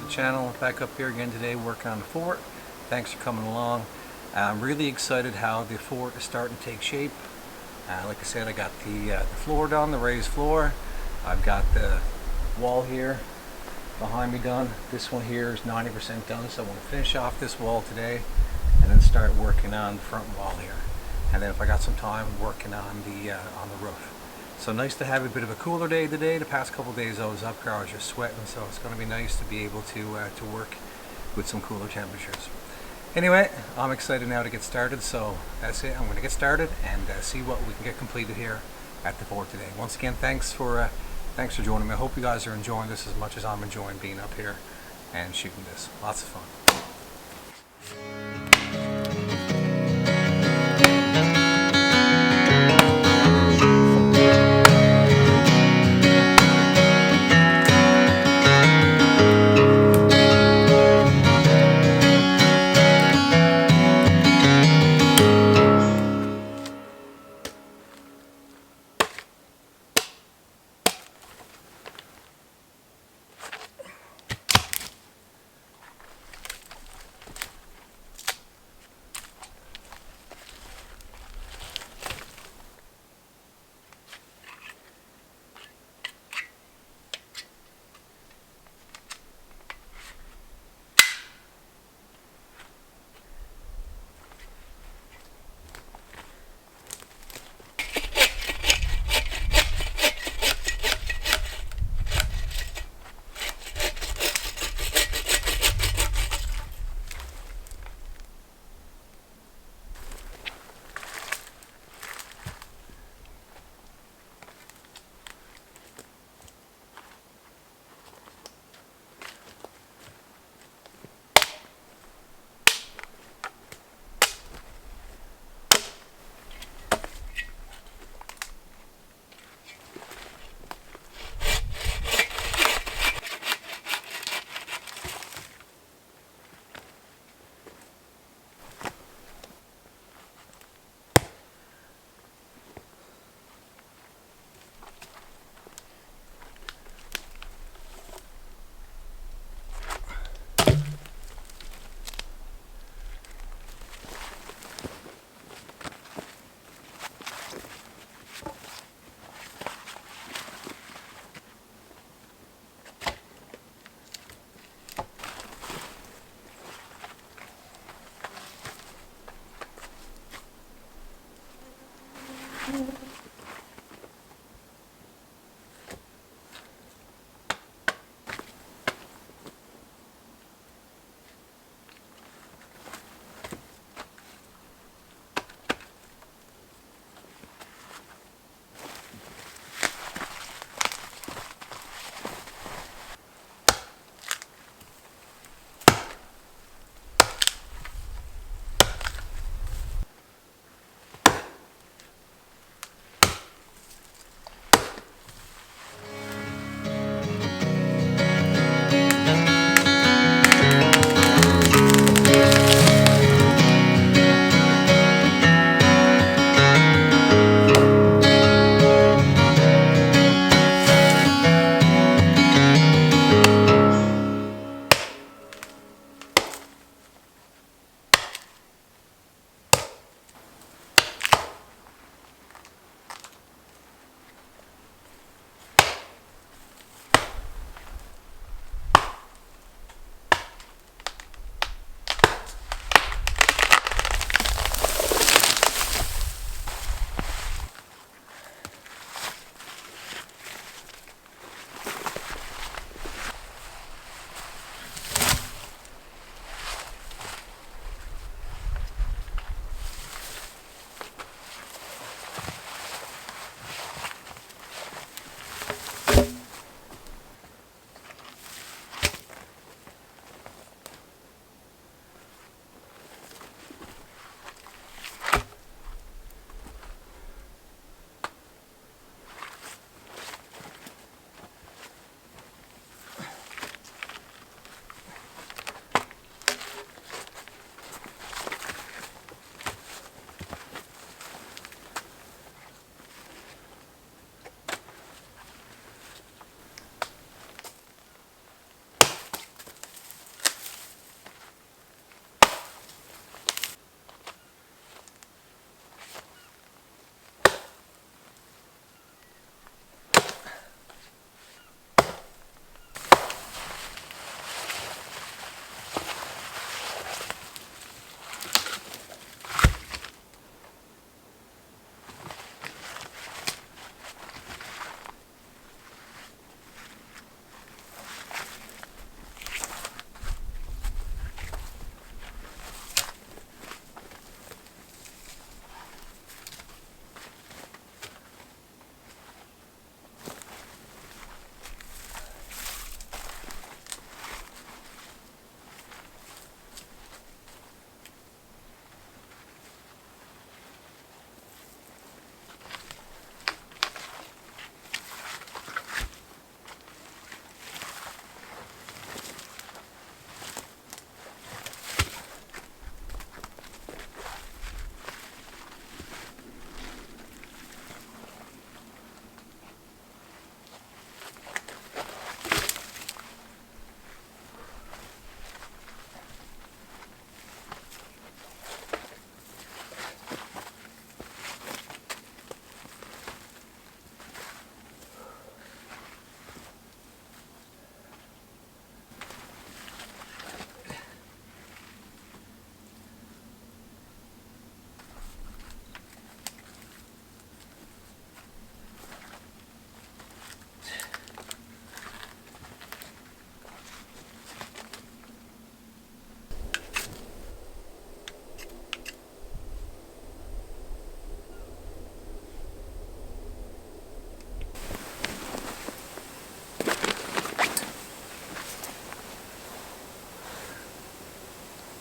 the channel. Back up here again today working on the fort. Thanks for coming along. I'm really excited how the fort is starting to take shape. Like I said, I got the floor done, the raised floor. I've got the wall here behind me done. This one here is 90% done, so I want to finish off this wall today and then start working on the front wall here. And then if I got some time, working on the roof. So nice to have a bit of a cooler day today. The past couple days I was up here, I was just sweating, so it's going to be nice to be able to work with some cooler temperatures. Anyway, I'm excited now to get started, so that's it. I'm going to get started and see what we can get completed here at the fort today. Once again, thanks for joining me. I hope you guys are enjoying this as much as I'm enjoying being up here and shooting this. Lots of fun.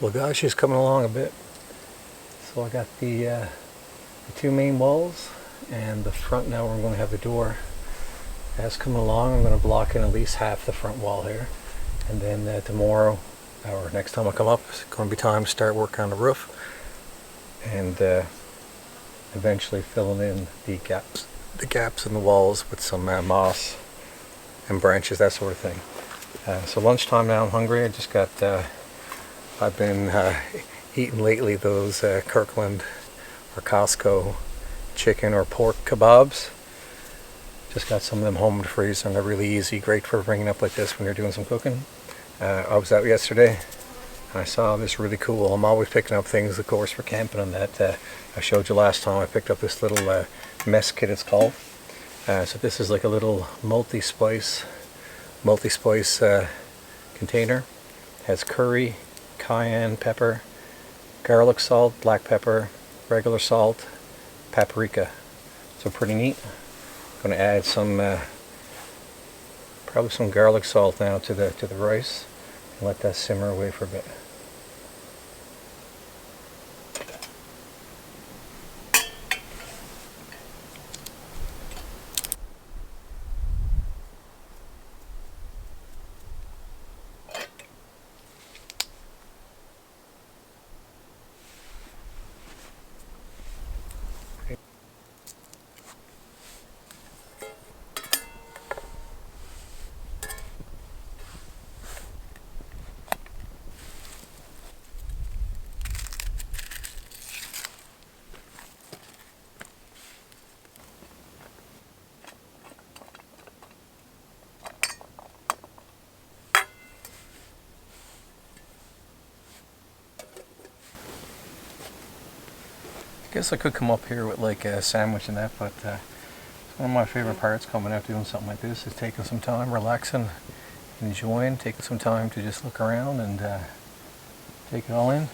Well guys, she's coming along a bit. So I got the two main walls and the front. Now we're going to have the door. That's coming along. I'm going to block in at least half the front wall here. And then tomorrow, or next time I come up, it's going to be time to start working on the roof. And eventually filling in the gaps in the walls with some moss and branches, that sort of thing. So lunchtime now, I'm hungry. I just got, I've been eating lately those Kirkland or Costco chicken or pork kebabs. Just got some of them home in the freezer, and they're really easy, great for bringing up like this when you're doing some cooking. I was out yesterday and I saw this really cool. I'm always picking up things, of course, for camping and that. I showed you last time. I picked up this little mess kit, it's called. So this is like a little multi-spice container. It has curry, cayenne pepper, garlic salt, black pepper, regular salt, paprika. So pretty neat. I'm going to add some probably some garlic salt now to the rice and let that simmer away for a bit. I guess I could come up here with like a sandwich and that, but it's one of my favorite parts coming out doing something like this is taking some time, relaxing, enjoying, taking some time to just look around and take it all in.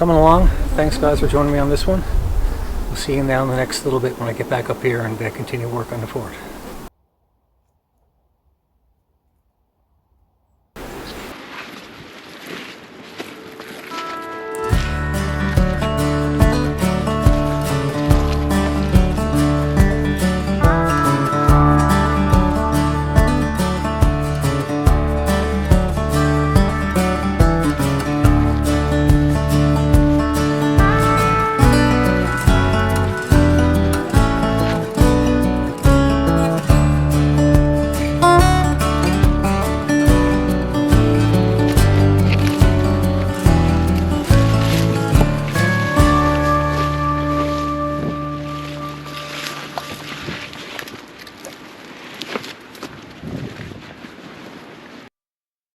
coming along. Thanks guys for joining me on this one. We'll see you now in the next little bit when I get back up here and continue work on the fort.